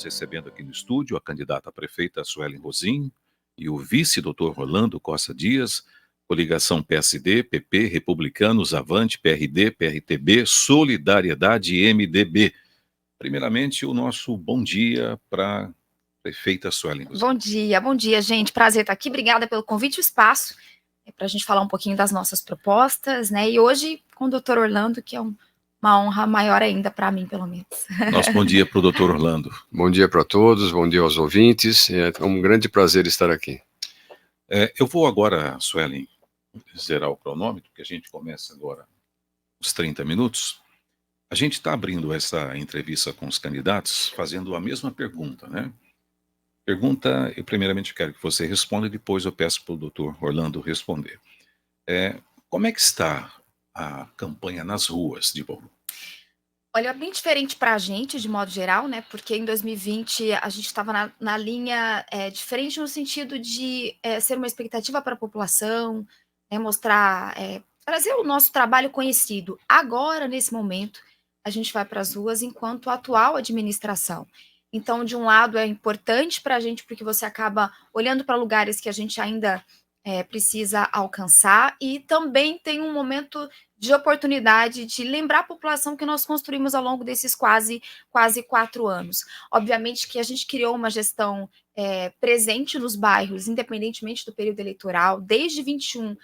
recebendo aqui no estúdio a candidata a prefeita Suelen Rosim e o vice doutor Rolando Costa Dias, coligação PSD, PP, Republicanos, Avante, PRD, PRTB, Solidariedade e MDB. Primeiramente, o nosso bom dia para a prefeita Suelen Rosim. Bom dia, gente. Prazer estar aqui. Obrigada pelo convite e o espaço para a gente falar um pouquinho das nossas propostas, né? E hoje com o doutor Orlando, que é uma honra maior ainda para mim, pelo menos. Nosso bom dia para o doutor Orlando. Bom dia para todos, bom dia aos ouvintes. É um grande prazer estar aqui. Eu vou agora, Suelen, zerar o cronômetro, que a gente começa agora os 30 minutos. A gente está abrindo essa entrevista com os candidatos fazendo a mesma pergunta, né? Pergunta, eu primeiramente quero que você responda e depois eu peço para o doutor Orlando responder. Como é que está a campanha nas ruas de Bauru? Olha, bem diferente para a gente, de modo geral, né? Porque em 2020 a gente estava na linha diferente no sentido de ser uma expectativa para a população, mostrar, trazer o nosso trabalho conhecido. Agora, nesse momento, a gente vai para as ruas enquanto atual administração. Então, de um lado, é importante para a gente, porque você acaba olhando para lugares que a gente ainda precisa alcançar, e também tem um momento de oportunidade de lembrar a população que nós construímos ao longo desses quase 4 anos. Obviamente que a gente criou uma gestão presente nos bairros, independentemente do período eleitoral. Desde 21,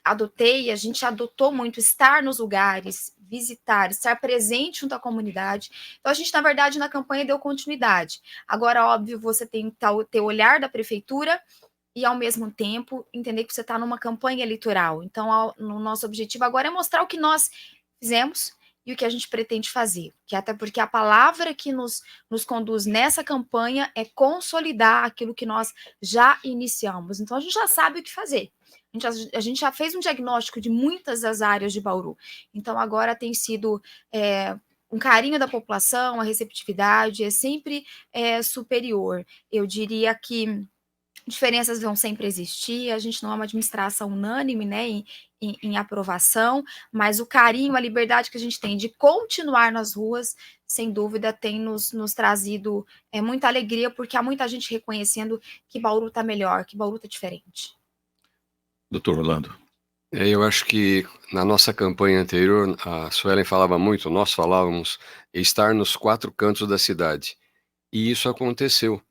a gente adotou muito estar nos lugares, visitar, estar presente junto à comunidade. Então, a gente, na verdade, na campanha deu continuidade. Agora, óbvio, você tem que ter o olhar da prefeitura e, ao mesmo tempo, entender que você está numa campanha eleitoral. Então, o nosso objetivo agora é mostrar o que nós fizemos e o que a gente pretende fazer. Que até porque a palavra que nos conduz nessa campanha é consolidar aquilo que nós já iniciamos. Então, a gente já sabe o que fazer. A gente já fez um diagnóstico de muitas das áreas de Bauru. Então, agora tem sido um carinho da população, a receptividade é sempre superior. Eu diria que diferenças vão sempre existir, a gente não é uma administração unânime, né, em aprovação, mas o carinho, a liberdade que a gente tem de continuar nas ruas, sem dúvida, tem nos trazido muita alegria, porque há muita gente reconhecendo que Bauru está melhor, que Bauru está diferente. Doutor Orlando. Eu acho que na nossa campanha anterior, a Suelen falava muito, nós falávamos estar nos 4 cantos da cidade, e isso aconteceu.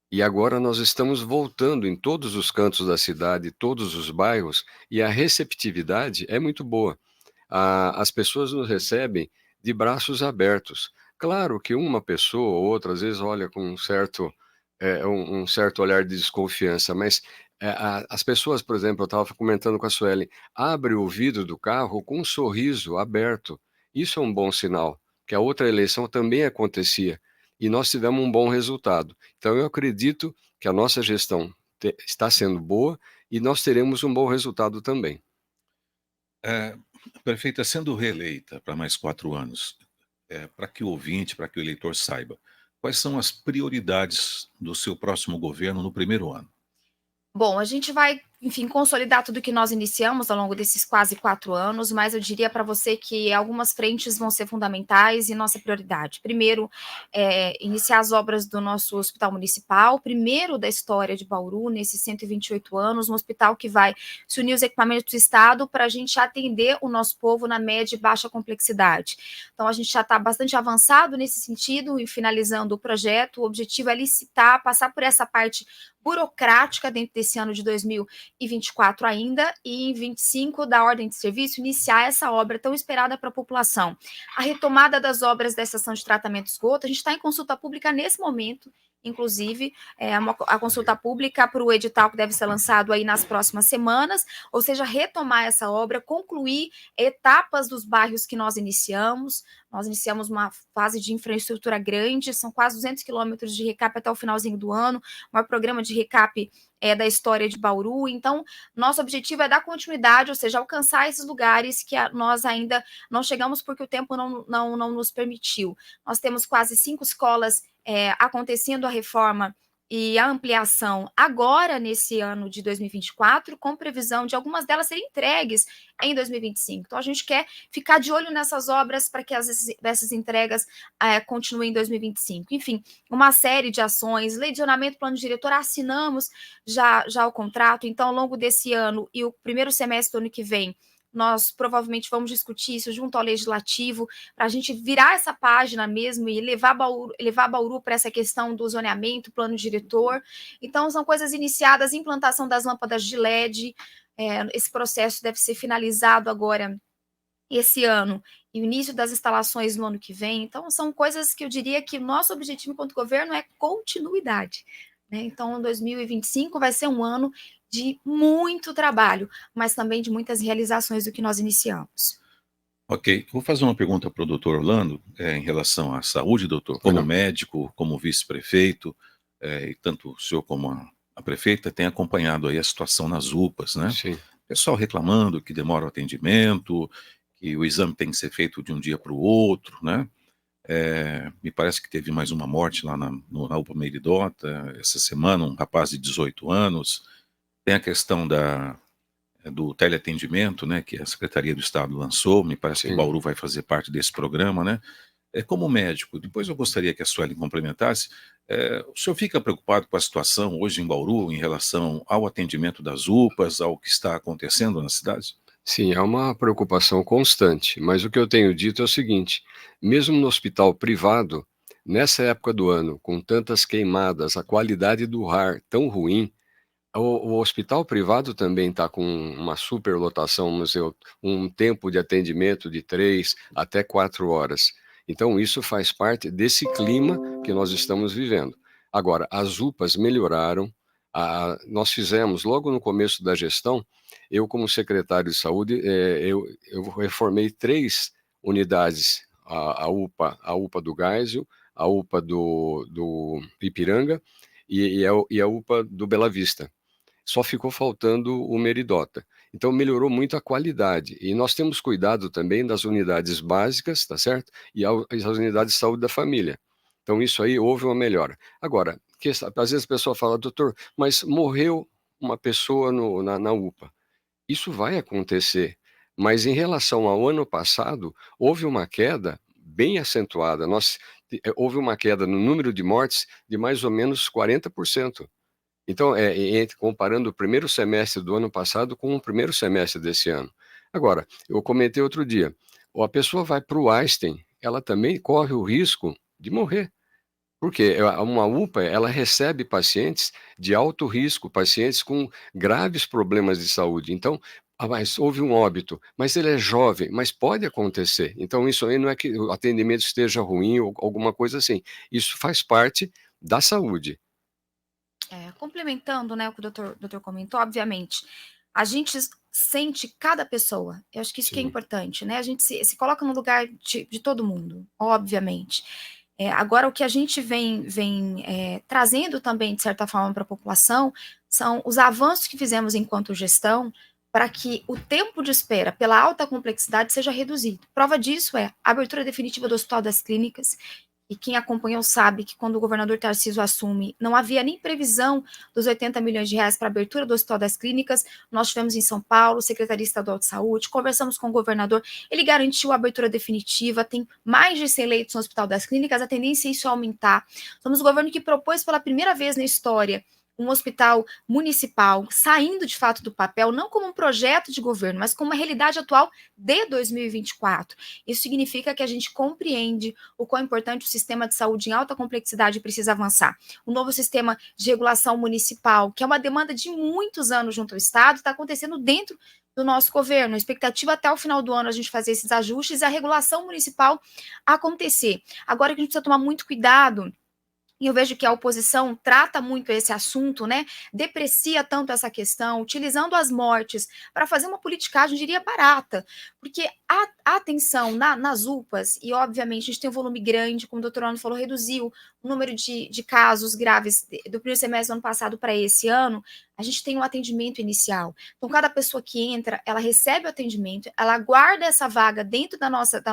E agora nós estamos voltando em todos os cantos da cidade, todos os bairros, e a receptividade é muito boa. As pessoas nos recebem de braços abertos. Claro que uma pessoa ou outra, às vezes, olha com um certo olhar de desconfiança, mas as pessoas, por exemplo, eu estava comentando com a Suelen, abre o vidro do carro com um sorriso aberto. Isso é um bom sinal, que a outra eleição também acontecia. E nós tivemos um bom resultado. Então, eu acredito que a nossa gestão está sendo boa e nós teremos um bom resultado também. Prefeita, sendo reeleita para mais 4 anos, para que o ouvinte, para que o eleitor saiba, quais são as prioridades do seu próximo governo no primeiro ano? Bom, a gente vai, enfim, consolidar tudo que nós iniciamos ao longo desses quase 4 anos, mas eu diria para você que algumas frentes vão ser fundamentais e nossa prioridade. Primeiro, iniciar as obras do nosso hospital municipal, primeiro da história de Bauru, nesses 128 anos, um hospital que vai se unir os equipamentos do Estado para a gente atender o nosso povo na média e baixa complexidade. Então, a gente já está bastante avançado nesse sentido e finalizando o projeto. O objetivo é licitar, passar por essa parte burocrática dentro desse ano de 2024 ainda, e em 25 da ordem de serviço iniciar essa obra tão esperada para a população. A retomada das obras da estação de tratamento de esgoto, a gente está em consulta pública nesse momento, inclusive a consulta pública para o edital que deve ser lançado aí nas próximas semanas, ou seja, retomar essa obra, concluir etapas dos bairros que nós iniciamos uma fase de infraestrutura grande, são quase 200 quilômetros de recap até o finalzinho do ano, o maior programa de recap da história de Bauru. Então, nosso objetivo é dar continuidade, ou seja, alcançar esses lugares que nós ainda não chegamos porque o tempo não nos permitiu. Nós temos quase 5 escolas acontecendo a reforma e a ampliação agora nesse ano de 2024, com previsão de algumas delas serem entregues em 2025. Então, a gente quer ficar de olho nessas obras para que essas entregas continuem em 2025. Enfim, uma série de ações, lei de zonamento, plano diretor, assinamos já o contrato. Então, ao longo desse ano e o primeiro semestre do ano que vem, nós provavelmente vamos discutir isso junto ao Legislativo, para a gente virar essa página mesmo e levar Bauru para essa questão do zoneamento, plano diretor. Então, são coisas iniciadas, implantação das lâmpadas de LED, esse processo deve ser finalizado agora esse ano, e o início das instalações no ano que vem. Então, são coisas que eu diria que o nosso objetivo enquanto governo é continuidade, né? Então, 2025 vai ser um ano de muito trabalho, mas também de muitas realizações do que nós iniciamos. Ok, vou fazer uma pergunta para o doutor Orlando, em relação à saúde, doutor. Como médico, como vice-prefeito, e tanto o senhor como a prefeita têm acompanhado aí a situação nas UPAs, né? Sim. Pessoal reclamando que demora o atendimento, que o exame tem que ser feito de um dia para o outro, né? Me parece que teve mais uma morte lá na UPA Meridota essa semana, um rapaz de 18 anos. Tem a questão do teleatendimento, né, que a Secretaria do Estado lançou. Me parece que Bauru vai fazer parte desse programa, né? Como médico, depois eu gostaria que a Sueli complementasse. O senhor fica preocupado com a situação hoje em Bauru em relação ao atendimento das UPAs, ao que está acontecendo na cidade? Sim, é uma preocupação constante, mas o que eu tenho dito é o seguinte: mesmo no hospital privado, nessa época do ano, com tantas queimadas, a qualidade do ar tão ruim, o hospital privado também está com uma superlotação, um tempo de atendimento de 3 até 4 horas. Então, isso faz parte desse clima que nós estamos vivendo. Agora, as UPAs melhoraram. Nós fizemos, logo no começo da gestão, eu, como secretário de saúde, eu reformei 3 unidades, a UPA do Geisel, a UPA do Ipiranga e a UPA do Bela Vista. Só ficou faltando o Meridota. Então melhorou muito a qualidade. E nós temos cuidado também das unidades básicas, tá certo? E as unidades de saúde da família. Então isso aí houve uma melhora. Agora, às vezes a pessoa fala, doutor, mas morreu uma pessoa na UPA. Isso vai acontecer. Mas em relação ao ano passado, houve uma queda bem acentuada. Houve uma queda no número de mortes de mais ou menos 40%. Então, comparando o primeiro semestre do ano passado com o primeiro semestre desse ano. Agora, eu comentei outro dia, a pessoa vai para o Einstein, ela também corre o risco de morrer. Porque uma UPA, ela recebe pacientes de alto risco, pacientes com graves problemas de saúde. Então, mas houve um óbito, mas ele é jovem, mas pode acontecer. Então, isso aí não é que o atendimento esteja ruim ou alguma coisa assim. Isso faz parte da saúde. Complementando, né, o que o doutor comentou, obviamente, a gente sente cada pessoa. Eu acho que isso que é importante, né? A gente se coloca no lugar de todo mundo, obviamente. Agora, o que a gente vem trazendo também, de certa forma, para a população, são os avanços que fizemos enquanto gestão para que o tempo de espera pela alta complexidade seja reduzido. Prova disso é a abertura definitiva do Hospital das Clínicas, e quem acompanhou sabe que quando o governador Tarcísio assume, não havia nem previsão dos 80 milhões de reais para a abertura do Hospital das Clínicas. Nós tivemos em São Paulo, Secretaria Estadual de Saúde, conversamos com o governador, ele garantiu a abertura definitiva, tem mais de 100 leitos no Hospital das Clínicas, a tendência é isso aumentar. Somos o governo que propôs pela primeira vez na história um hospital municipal saindo de fato do papel, não como um projeto de governo, mas como uma realidade atual de 2024. Isso significa que a gente compreende o quão importante o sistema de saúde em alta complexidade precisa avançar. O novo sistema de regulação municipal, que é uma demanda de muitos anos junto ao Estado, está acontecendo dentro do nosso governo. A expectativa até o final do ano a gente fazer esses ajustes e a regulação municipal acontecer. Agora que a gente precisa tomar muito cuidado, e eu vejo que a oposição trata muito esse assunto, né? Deprecia tanto essa questão, utilizando as mortes para fazer uma politicagem, eu diria, barata. Porque a atenção nas UPAs, e obviamente a gente tem um volume grande, como o doutor Ana falou, reduziu o número de casos graves do primeiro semestre do ano passado para esse ano, a gente tem um atendimento inicial. Então, cada pessoa que entra, ela recebe o atendimento, ela guarda essa vaga dentro da nossa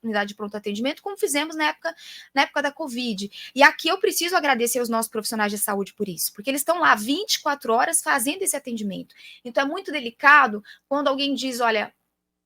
unidade de pronto atendimento, como fizemos na época da Covid. E aqui eu preciso agradecer os nossos profissionais de saúde por isso, porque eles estão lá 24 horas fazendo esse atendimento. Então, é muito delicado quando alguém diz, olha,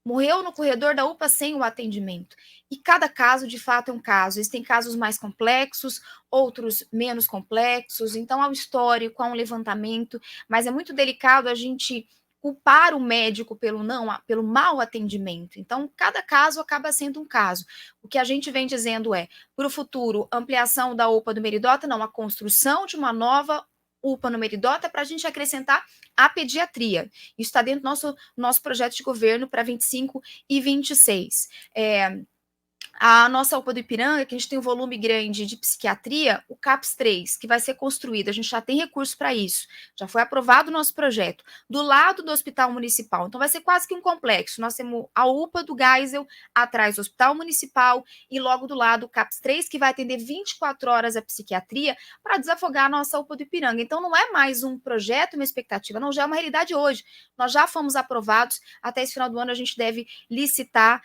morreu no corredor da UPA sem o atendimento. E cada caso, de fato, é um caso. Existem casos mais complexos, outros menos complexos. Então, há um histórico, há um levantamento, mas é muito delicado a gente culpar o médico pelo mau atendimento. Então, cada caso acaba sendo um caso. O que a gente vem dizendo é, para o futuro, ampliação da UPA do Meridota, não, a construção de uma nova UPA no Meridota para a gente acrescentar a pediatria. Isso está dentro do nosso projeto de governo para 25 e 26. A nossa UPA do Ipiranga, que a gente tem um volume grande de psiquiatria, o CAPS 3, que vai ser construído, a gente já tem recurso para isso, já foi aprovado o nosso projeto, do lado do Hospital Municipal. Então vai ser quase que um complexo. Nós temos a UPA do Geisel, atrás do Hospital Municipal, e logo do lado o CAPS 3, que vai atender 24 horas a psiquiatria para desafogar a nossa UPA do Ipiranga. Então não é mais um projeto, uma expectativa, não, já é uma realidade hoje. Nós já fomos aprovados, até esse final do ano a gente deve licitar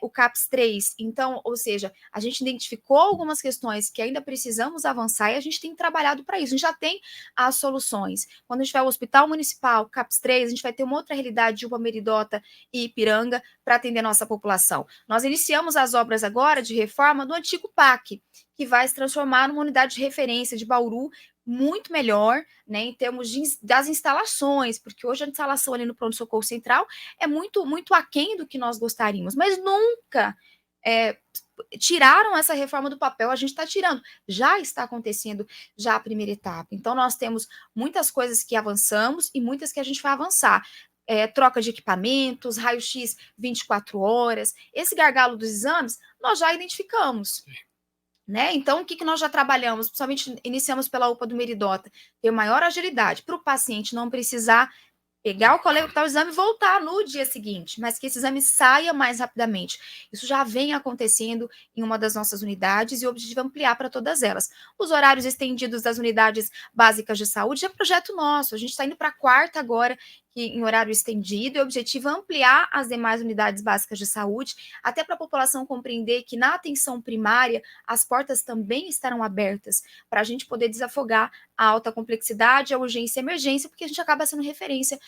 o CAPS 3. Então, ou seja, a gente identificou algumas questões que ainda precisamos avançar e a gente tem trabalhado para isso. A gente já tem as soluções. Quando a gente vai ao Hospital Municipal, CAPS 3, a gente vai ter uma outra realidade de UPA Meridota e Ipiranga para atender a nossa população. Nós iniciamos as obras agora de reforma do antigo PAC, que vai se transformar numa unidade de referência de Bauru, muito melhor, né, em termos das instalações, porque hoje a instalação ali no pronto-socorro central é muito, muito aquém do que nós gostaríamos, mas nunca tiraram essa reforma do papel, a gente está tirando, já está acontecendo já a primeira etapa. Então, nós temos muitas coisas que avançamos e muitas que a gente vai avançar. Troca de equipamentos, raio-x 24 horas, esse gargalo dos exames, nós já identificamos. Né? Então, o que nós já trabalhamos? Principalmente iniciamos pela UPA do Meridota, ter maior agilidade para o paciente não precisar pegar o coletar o exame e voltar no dia seguinte, mas que esse exame saia mais rapidamente. Isso já vem acontecendo em uma das nossas unidades e o objetivo é ampliar para todas elas. Os horários estendidos das unidades básicas de saúde é projeto nosso, a gente está indo para a quarta agora, em horário estendido, e o objetivo é ampliar as demais unidades básicas de saúde, até para a população compreender que na atenção primária as portas também estarão abertas para a gente poder desafogar a alta complexidade, a urgência e a emergência, porque a gente acaba sendo referência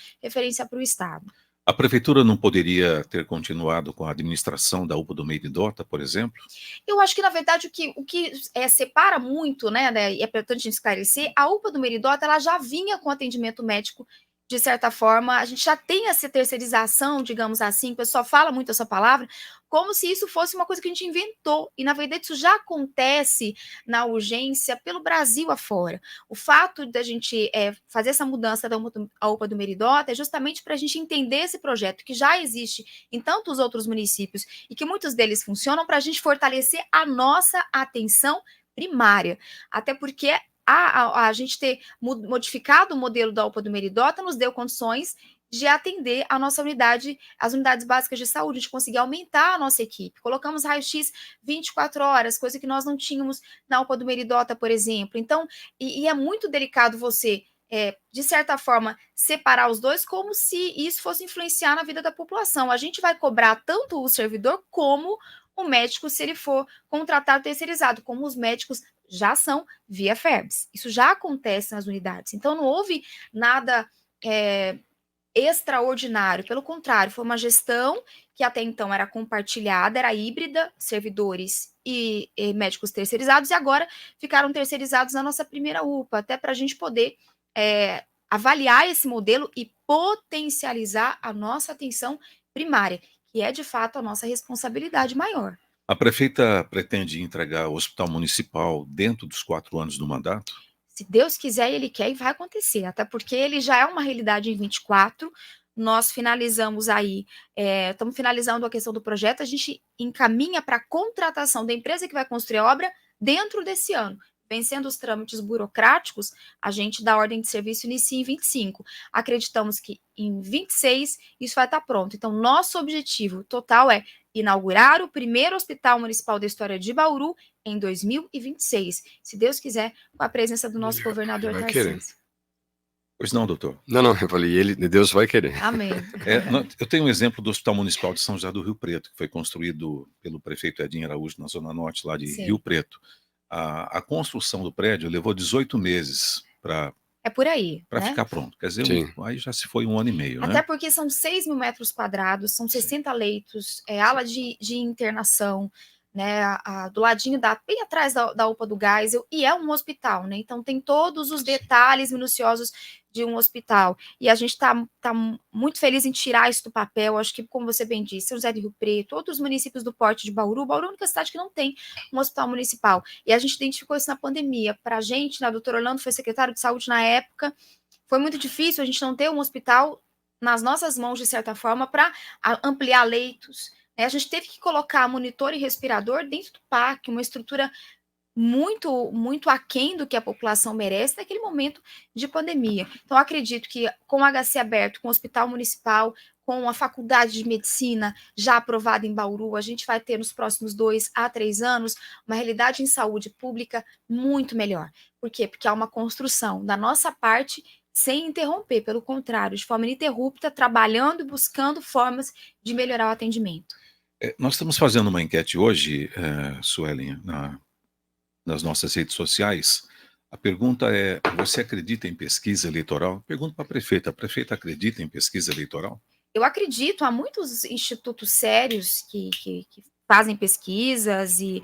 para o Estado. A prefeitura não poderia ter continuado com a administração da UPA do Meridota, por exemplo? Eu acho que, na verdade, o que separa muito, né, e é importante a gente esclarecer, a UPA do Meridota, ela já vinha com atendimento médico, de certa forma, a gente já tem essa terceirização, digamos assim, o pessoal fala muito essa palavra, como se isso fosse uma coisa que a gente inventou, e na verdade isso já acontece na urgência pelo Brasil afora. O fato da gente fazer essa mudança da UPA do Meridota é justamente para a gente entender esse projeto que já existe em tantos outros municípios e que muitos deles funcionam para a gente fortalecer a nossa atenção primária, até porque a gente ter modificado o modelo da UPA do Meridota nos deu condições de atender a nossa unidade, as unidades básicas de saúde, de conseguir aumentar a nossa equipe. Colocamos raio-x 24 horas, coisa que nós não tínhamos na UPA do Meridota, por exemplo. Então, e é muito delicado você, de certa forma, separar os dois, como se isso fosse influenciar na vida da população. A gente vai cobrar tanto o servidor como o médico, se ele for contratado terceirizado, como os médicos já são via FERBS. Isso já acontece nas unidades. Então, não houve nada extraordinário. Pelo contrário, foi uma gestão que até então era compartilhada, era híbrida, servidores e médicos terceirizados, e agora ficaram terceirizados na nossa primeira UPA, até para a gente poder avaliar esse modelo e potencializar a nossa atenção primária, que é, de fato, a nossa responsabilidade maior. A prefeita pretende entregar o Hospital Municipal dentro dos 4 anos do mandato? Se Deus quiser, ele quer e vai acontecer, até porque ele já é uma realidade em 24, nós finalizamos aí, estamos finalizando a questão do projeto, a gente encaminha para a contratação da empresa que vai construir a obra dentro desse ano. Vencendo os trâmites burocráticos, a gente dá ordem de serviço inicia em 25. Acreditamos que em 26 isso vai estar pronto. Então, nosso objetivo total é inaugurar o primeiro hospital municipal da história de Bauru em 2026, se Deus quiser, com a presença do nosso governador vai querer. Tarcísio. Pois não, doutor? Não, eu falei, Deus vai querer. Amém. Eu tenho um exemplo do Hospital Municipal de São José do Rio Preto, que foi construído pelo prefeito Edinho Araújo, na Zona Norte, lá de Sim. Rio Preto. A construção do prédio levou 18 meses para É por aí, né? ficar pronto. Quer dizer, Sim. aí já se foi 1 ano e meio, Até né? porque são 6 mil metros quadrados, são 60 leitos, ala de internação, né, do ladinho, bem atrás da UPA do Geisel, e é um hospital, né? Então tem todos os detalhes minuciosos de um hospital. E a gente está muito feliz em tirar isso do papel. Acho que, como você bem disse, São José do Rio Preto, outros municípios do porte de Bauru. Bauru é a única cidade que não tem um hospital municipal. E a gente identificou isso na pandemia. Para a gente, né, a doutora Orlando foi secretário de saúde na época, foi muito difícil a gente não ter um hospital nas nossas mãos, de certa forma, para ampliar leitos. A gente teve que colocar monitor e respirador dentro do PAC, uma estrutura muito, muito aquém do que a população merece naquele momento de pandemia. Então, acredito que com o HC aberto, com o hospital municipal, com a faculdade de medicina já aprovada em Bauru, a gente vai ter nos próximos 2 a 3 anos uma realidade em saúde pública muito melhor. Por quê? Porque há uma construção da nossa parte sem interromper, pelo contrário, de forma ininterrupta, trabalhando e buscando formas de melhorar o atendimento. Nós estamos fazendo uma enquete hoje, Suelen, nas nossas redes sociais. A pergunta é: você acredita em pesquisa eleitoral? Pergunta para a prefeita. A prefeita acredita em pesquisa eleitoral? Eu acredito, há muitos institutos sérios que fazem pesquisas e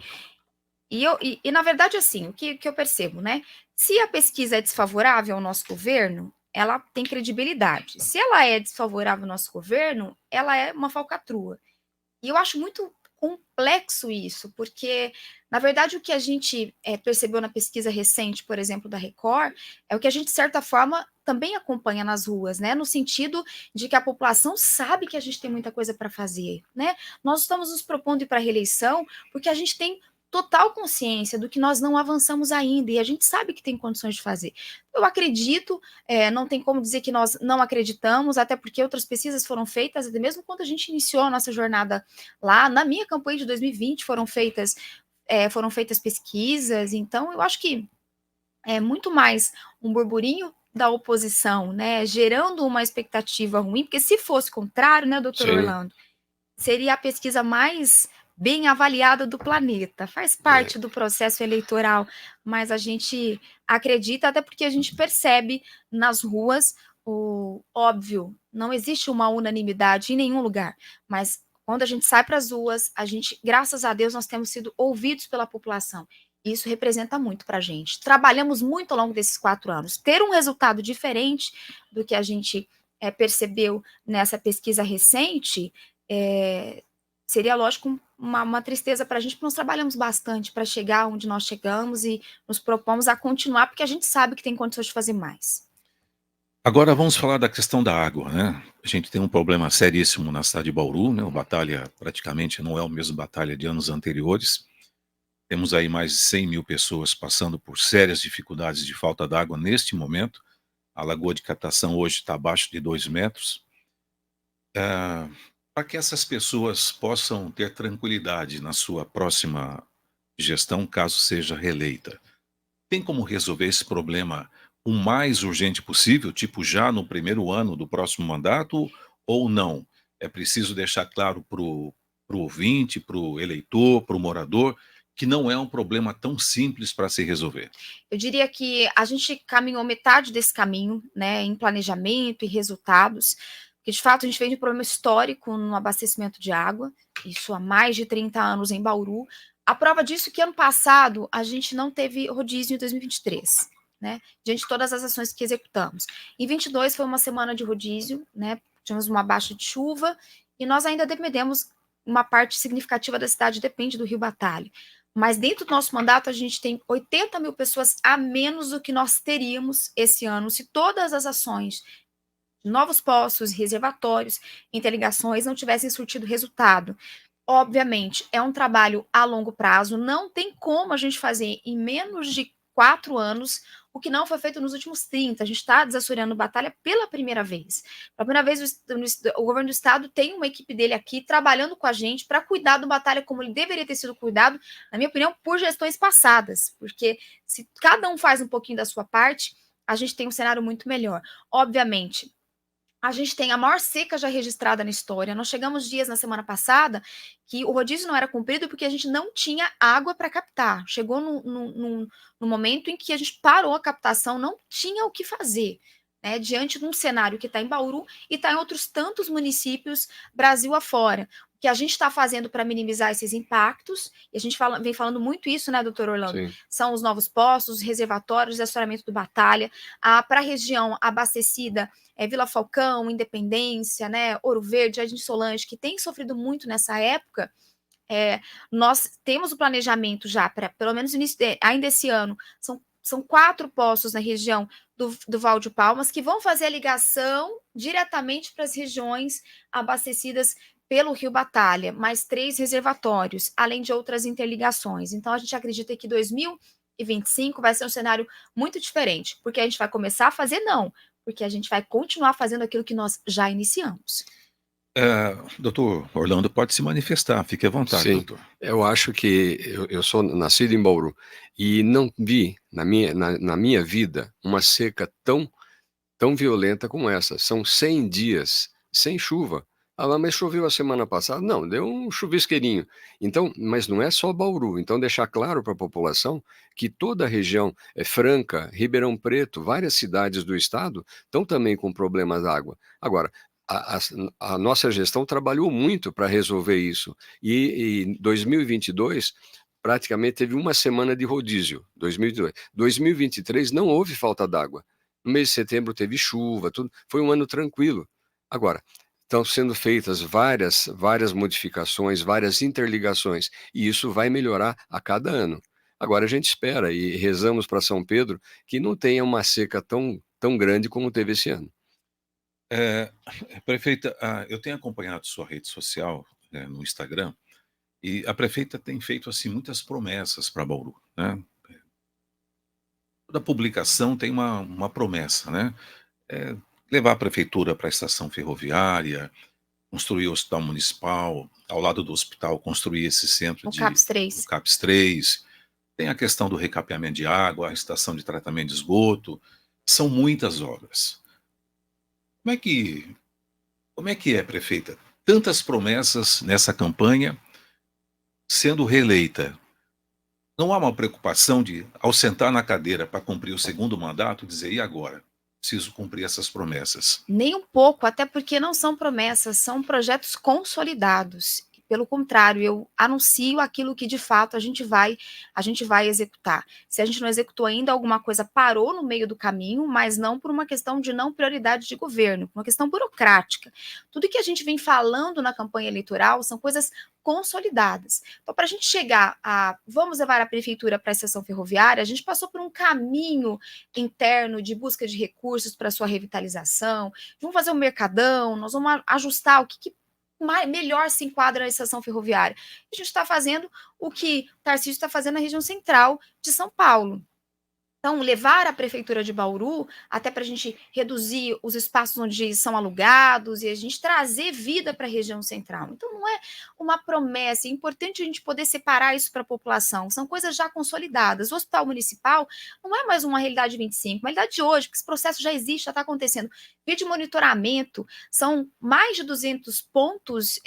na verdade, assim, o que eu percebo, né? Se a pesquisa é desfavorável ao nosso governo, ela tem credibilidade. Se ela é desfavorável ao nosso governo, ela é uma falcatrua. E eu acho muito complexo isso, porque, na verdade, o que a gente percebeu na pesquisa recente, por exemplo, da Record, é o que a gente, de certa forma, também acompanha nas ruas, né? No sentido de que a população sabe que a gente tem muita coisa para fazer, né? Nós estamos nos propondo ir para a reeleição porque a gente tem total consciência do que nós não avançamos ainda, e a gente sabe que tem condições de fazer. Eu acredito, não tem como dizer que nós não acreditamos, até porque outras pesquisas foram feitas, mesmo quando a gente iniciou a nossa jornada lá, na minha campanha de 2020 foram feitas pesquisas, então eu acho que é muito mais um burburinho da oposição, né, gerando uma expectativa ruim, porque se fosse contrário, né, doutor Orlando, seria a pesquisa mais bem avaliada do planeta, faz parte do processo eleitoral, mas a gente acredita, até porque a gente percebe nas ruas, óbvio, não existe uma unanimidade em nenhum lugar, mas quando a gente sai para as ruas, a gente, graças a Deus, nós temos sido ouvidos pela população. Isso representa muito para a gente. Trabalhamos muito ao longo desses 4 anos. Ter um resultado diferente do que a gente percebeu nessa pesquisa recente, seria, lógico, uma tristeza para a gente, porque nós trabalhamos bastante para chegar onde nós chegamos e nos propomos a continuar, porque a gente sabe que tem condições de fazer mais. Agora vamos falar da questão da água, né? A gente tem um problema seríssimo na cidade de Bauru, né? O Batalha praticamente não é o mesmo Batalha de anos anteriores. Temos aí mais de 100 mil pessoas passando por sérias dificuldades de falta d'água neste momento. A lagoa de captação hoje está abaixo de 2 metros. Para que essas pessoas possam ter tranquilidade na sua próxima gestão, caso seja reeleita, tem como resolver esse problema o mais urgente possível, tipo já no primeiro ano do próximo mandato, ou não? É preciso deixar claro para o ouvinte, para o eleitor, para o morador, que não é um problema tão simples para se resolver. Eu diria que a gente caminhou metade desse caminho, né, em planejamento e resultados, porque de fato a gente vem de um problema histórico no abastecimento de água, isso há mais de 30 anos em Bauru. A prova disso é que ano passado a gente não teve rodízio em 2023, né, diante de todas as ações que executamos. Em 22 foi uma semana de rodízio, né, tivemos uma baixa de chuva e nós ainda dependemos, uma parte significativa da cidade depende do Rio Batalha. Mas dentro do nosso mandato, a gente tem 80 mil pessoas a menos do que nós teríamos esse ano, se todas as ações, novos poços, reservatórios, interligações não tivessem surtido resultado. Obviamente, é um trabalho a longo prazo, não tem como a gente fazer em menos de 4 anos o que não foi feito nos últimos 30. A gente está desassoreando batalha pela primeira vez. Pela primeira vez, o governo do estado tem uma equipe dele aqui trabalhando com a gente para cuidar do batalha como ele deveria ter sido cuidado, na minha opinião, por gestões passadas, porque se cada um faz um pouquinho da sua parte, a gente tem um cenário muito melhor. Obviamente, a gente tem a maior seca já registrada na história. Nós chegamos dias na semana passada que o rodízio não era cumprido porque a gente não tinha água para captar. Chegou num momento em que a gente parou a captação, não tinha o que fazer, né, diante de um cenário que está em Bauru e está em outros tantos municípios Brasil afora. O que a gente está fazendo para minimizar esses impactos, e a gente vem falando muito isso, né, doutor Orlando? Sim. São os novos postos, reservatórios, assoramento do Batalha, para a região abastecida, Vila Falcão, Independência, né, Ouro Verde, Jardim Solange, que tem sofrido muito nessa época. Nós temos o planejamento já para, pelo menos ainda esse ano, são 4 postos na região do Val de Palmas que vão fazer a ligação diretamente para as regiões abastecidas pelo Rio Batalha, mais 3 reservatórios, além de outras interligações. Então, a gente acredita que 2025 vai ser um cenário muito diferente, porque a gente vai começar a fazer, não, porque a gente vai continuar fazendo aquilo que nós já iniciamos. Doutor Orlando, pode se manifestar, fique à vontade, Sim, doutor. eu acho que eu sou nascido em Bauru e não vi na minha vida uma seca tão violenta como essa. São 100 dias sem chuva. Ah, mas choveu a semana passada? Não, deu um chuvisqueirinho. Então, mas não é só Bauru. Então, deixar claro para a população que toda a região, Franca, Ribeirão Preto, várias cidades do estado estão também com problemas de água. Agora, a nossa gestão trabalhou muito para resolver isso. E em 2022, praticamente teve uma semana de rodízio. 2022. 2023 não houve falta d'água. No mês de setembro teve chuva, tudo. Foi um ano tranquilo. Agora, estão sendo feitas várias modificações, várias interligações, e isso vai melhorar a cada ano. Agora a gente espera e rezamos para São Pedro que não tenha uma seca tão grande como teve esse ano. Prefeita, eu tenho acompanhado sua rede social, no Instagram, e a prefeita tem feito assim muitas promessas para Bauru, né? Toda publicação tem uma promessa, né? Levar a prefeitura para a estação ferroviária, construir o hospital municipal, ao lado do hospital construir esse centro O CAPS do 3. CAPS 3, tem a questão do recapeamento de água, a estação de tratamento de esgoto, são muitas obras. Como é que é, prefeita? Tantas promessas nessa campanha, sendo reeleita. Não há uma preocupação de, ao sentar na cadeira para cumprir o segundo mandato, dizer, e agora? Preciso cumprir essas promessas. Nem um pouco, até porque não são promessas, são projetos consolidados. Pelo contrário, eu anuncio aquilo que de fato a gente vai executar. Se a gente não executou ainda, alguma coisa parou no meio do caminho, mas não por uma questão de não prioridade de governo, por uma questão burocrática. Tudo que a gente vem falando na campanha eleitoral são coisas consolidadas. Então, para a gente chegar a vamos levar a prefeitura para a estação ferroviária, a gente passou por um caminho interno de busca de recursos para sua revitalização, vamos fazer um mercadão, nós vamos ajustar o que melhor se enquadra na estação ferroviária. A gente está fazendo o que o Tarcísio está fazendo na região central de São Paulo. Então, levar a prefeitura de Bauru, até para a gente reduzir os espaços onde são alugados e a gente trazer vida para a região central. Então, não é uma promessa, é importante a gente poder separar isso para a população, são coisas já consolidadas. O hospital municipal não é mais uma realidade 25, uma realidade de hoje, porque esse processo já existe, já está acontecendo. Via de monitoramento, são mais de 200 pontos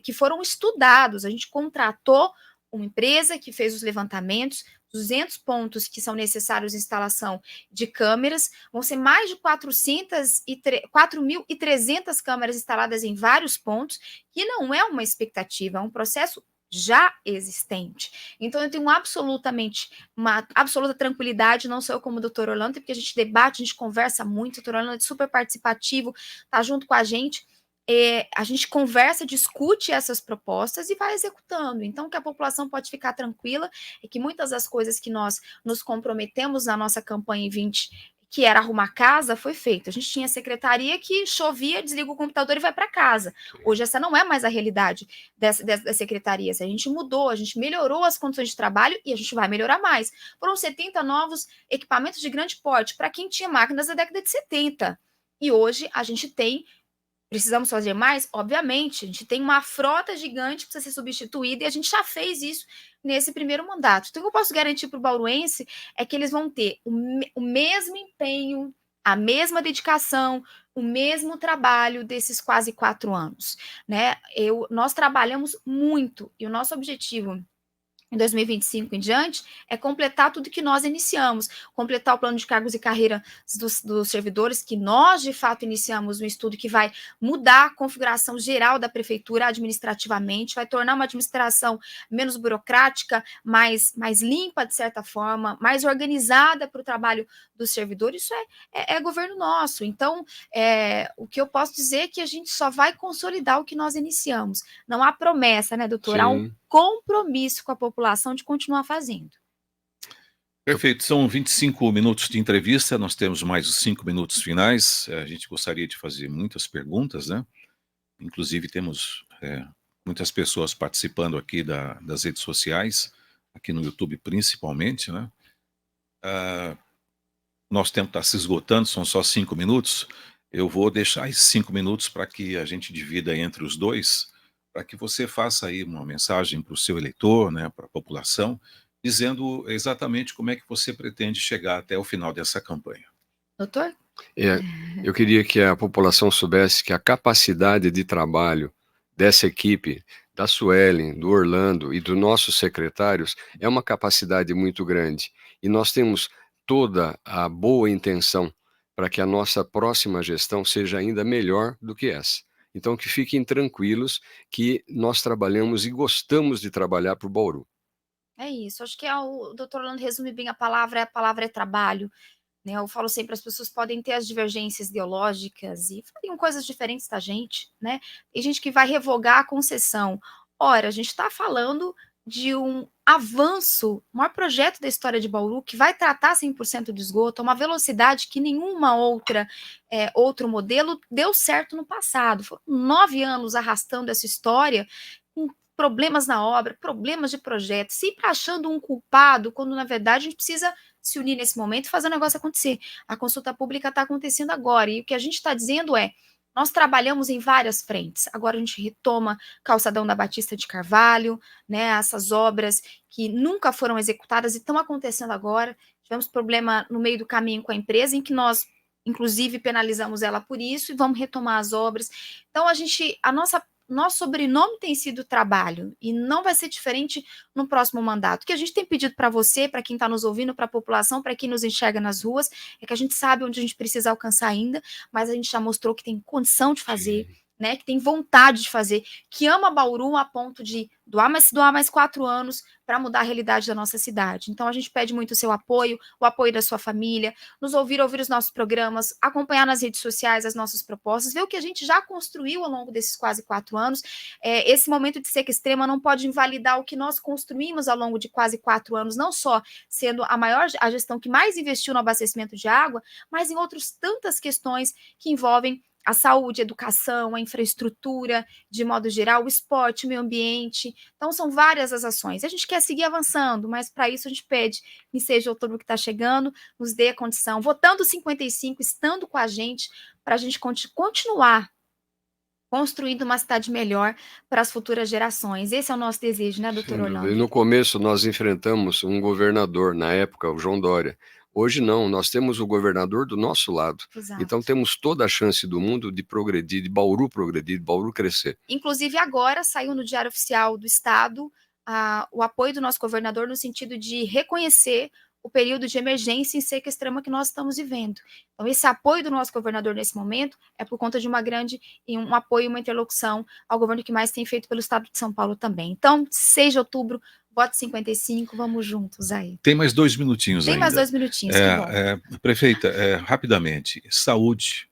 que foram estudados, a gente contratou uma empresa que fez os levantamentos, 200 pontos que são necessários de instalação de câmeras, vão ser mais de 4.300 câmeras instaladas em vários pontos, que não é uma expectativa, é um processo já existente. Então, eu tenho uma absoluta tranquilidade, não sou eu como o doutor Orlando, porque a gente debate, a gente conversa muito, o doutor Orlando é super participativo, está junto com a gente conversa, discute essas propostas e vai executando. Então, o que a população pode ficar tranquila é que muitas das coisas que nós nos comprometemos na nossa campanha em que era arrumar casa, foi feito. A gente tinha secretaria que chovia, desliga o computador e vai para casa. Hoje essa não é mais a realidade das secretarias. A gente mudou, a gente melhorou as condições de trabalho e a gente vai melhorar mais. Foram 70 novos equipamentos de grande porte para quem tinha máquinas da década de 70. E hoje a gente tem. Precisamos fazer mais? Obviamente, a gente tem uma frota gigante que precisa ser substituída e a gente já fez isso nesse primeiro mandato. Então, o que eu posso garantir para o bauruense é que eles vão ter o mesmo empenho, a mesma dedicação, o mesmo trabalho desses quase 4 anos. Né? Nós trabalhamos muito e o nosso objetivo em 2025 em diante, é completar tudo que nós iniciamos, completar o plano de cargos e carreira dos servidores, que nós, de fato, iniciamos um estudo que vai mudar a configuração geral da prefeitura administrativamente, vai tornar uma administração menos burocrática, mais limpa, de certa forma, mais organizada para o trabalho dos servidores. Isso é governo nosso. Então, o que eu posso dizer é que a gente só vai consolidar o que nós iniciamos. Não há promessa, né, doutor? Há um compromisso com a população de continuar fazendo. Perfeito, são 25 minutos de entrevista, nós temos mais os 5 minutos finais. A gente gostaria de fazer muitas perguntas, né? Inclusive temos muitas pessoas participando aqui das redes sociais, aqui no YouTube principalmente, né? Nosso tempo está se esgotando, são só 5 minutos. Eu vou deixar esses 5 minutos para que a gente divida entre os dois, para que você faça aí uma mensagem para o seu eleitor, né, para a população, dizendo exatamente como é que você pretende chegar até o final dessa campanha. Doutor? Eu queria que a população soubesse que a capacidade de trabalho dessa equipe, da Suelen, do Orlando e dos nossos secretários, é uma capacidade muito grande. E nós temos toda a boa intenção para que a nossa próxima gestão seja ainda melhor do que essa. Então, que fiquem tranquilos que nós trabalhamos e gostamos de trabalhar para o Bauru. É isso. Acho que o doutor Orlando resume bem a palavra é trabalho. Né? Eu falo sempre, as pessoas podem ter as divergências ideológicas e fariam coisas diferentes da gente. Né? Tem gente que vai revogar a concessão. Ora, a gente está falando de um avanço, o maior projeto da história de Bauru, que vai tratar 100% de esgoto, a uma velocidade que nenhuma outro modelo deu certo no passado. Foram 9 anos arrastando essa história, com problemas na obra, problemas de projeto, sempre achando um culpado, quando na verdade a gente precisa se unir nesse momento e fazer o negócio acontecer. A consulta pública está acontecendo agora, e o que a gente está dizendo é, nós trabalhamos em várias frentes. Agora a gente retoma Calçadão da Batista de Carvalho, né, essas obras que nunca foram executadas e estão acontecendo agora. Tivemos problema no meio do caminho com a empresa, em que nós, inclusive, penalizamos ela por isso e vamos retomar as obras. Então, nosso sobrenome tem sido trabalho e não vai ser diferente no próximo mandato. O que a gente tem pedido para você, para quem está nos ouvindo, para a população, para quem nos enxerga nas ruas, é que a gente sabe onde a gente precisa alcançar ainda, mas a gente já mostrou que tem condição de fazer, né, que tem vontade de fazer, que ama Bauru a ponto de doar mais 4 anos para mudar a realidade da nossa cidade. Então a gente pede muito o seu apoio, o apoio da sua família, nos ouvir os nossos programas, acompanhar nas redes sociais as nossas propostas, ver o que a gente já construiu ao longo desses quase 4 anos. Esse momento de seca extrema não pode invalidar o que nós construímos ao longo de quase 4 anos, não só sendo a gestão que mais investiu no abastecimento de água, mas em outras tantas questões que envolvem a saúde, a educação, a infraestrutura, de modo geral, o esporte, o meio ambiente. Então, são várias as ações. A gente quer seguir avançando, mas para isso a gente pede que seja outubro que está chegando, nos dê a condição, votando 55, estando com a gente, para a gente continuar construindo uma cidade melhor para as futuras gerações. Esse é o nosso desejo, né, doutor Orlando? E no começo nós enfrentamos um governador, na época, o João Dória. Hoje não, nós temos o governador do nosso lado. Exato. Então temos toda a chance do mundo de progredir, de Bauru progredir, de Bauru crescer. Inclusive agora saiu no Diário Oficial do Estado o apoio do nosso governador no sentido de reconhecer o período de emergência em seca extrema que nós estamos vivendo. Então, esse apoio do nosso governador nesse momento é por conta de um apoio, uma interlocução ao governo que mais tem feito pelo Estado de São Paulo também. Então, 6 de outubro, voto 55, vamos juntos aí. Tem mais 2 minutinhos ainda. Tem mais 2 minutinhos, que bom. Prefeita, rapidamente, saúde,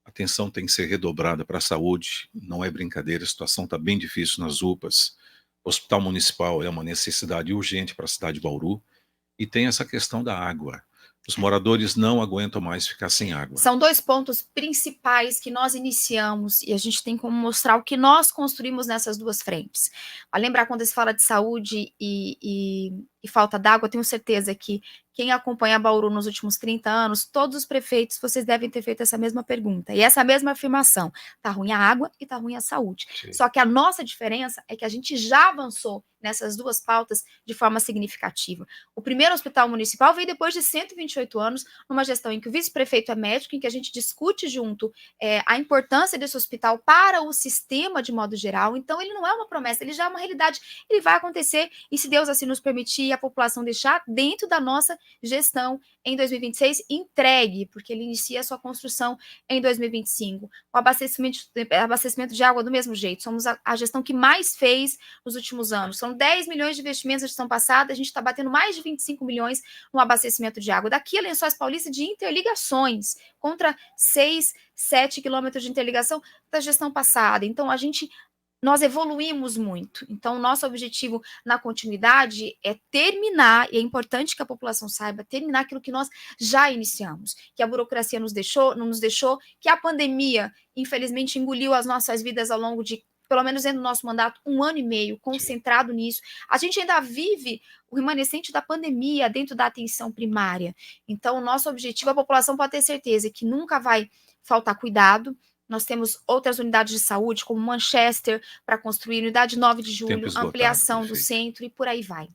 atenção tem que ser redobrada para a saúde, não é brincadeira, a situação está bem difícil nas UPAs, o Hospital Municipal é uma necessidade urgente para a cidade de Bauru, e tem essa questão da água. Os moradores não aguentam mais ficar sem água. São 2 pontos principais que nós iniciamos e a gente tem como mostrar o que nós construímos nessas 2 frentes. Vai lembrar quando se fala de saúde e falta d'água, eu tenho certeza que quem acompanha Bauru nos últimos 30 anos, todos os prefeitos, vocês devem ter feito essa mesma pergunta e essa mesma afirmação. Tá ruim a água e tá ruim a saúde. Sim. Só que a nossa diferença é que a gente já avançou nessas 2 pautas de forma significativa. O primeiro hospital municipal veio depois de 128 anos, numa gestão em que o vice-prefeito é médico, em que a gente discute junto a importância desse hospital para o sistema de modo geral. Então, ele não é uma promessa, ele já é uma realidade. Ele vai acontecer e, se Deus assim nos permitir, a população deixar, dentro da nossa gestão em 2026, entregue, porque ele inicia a sua construção em 2025. O abastecimento de água do mesmo jeito. Somos a gestão que mais fez nos últimos anos. São 10 milhões de investimentos na gestão passada, a gente está batendo mais de 25 milhões no abastecimento de água. Daqui a Lençóis Paulista, de interligações, contra 6, 7 quilômetros de interligação da gestão passada. Então, nós evoluímos muito. Então, o nosso objetivo na continuidade é terminar, e é importante que a população saiba, terminar aquilo que nós já iniciamos, que a burocracia não nos deixou, que a pandemia, infelizmente, engoliu as nossas vidas ao longo de, pelo menos dentro do nosso mandato, 1 ano e meio, concentrado nisso. A gente ainda vive o remanescente da pandemia dentro da atenção primária. Então, o nosso objetivo, a população pode ter certeza que nunca vai faltar cuidado. Nós temos outras unidades de saúde, como Manchester, para construir, unidade 9 de julho, ampliação do centro e por aí vai.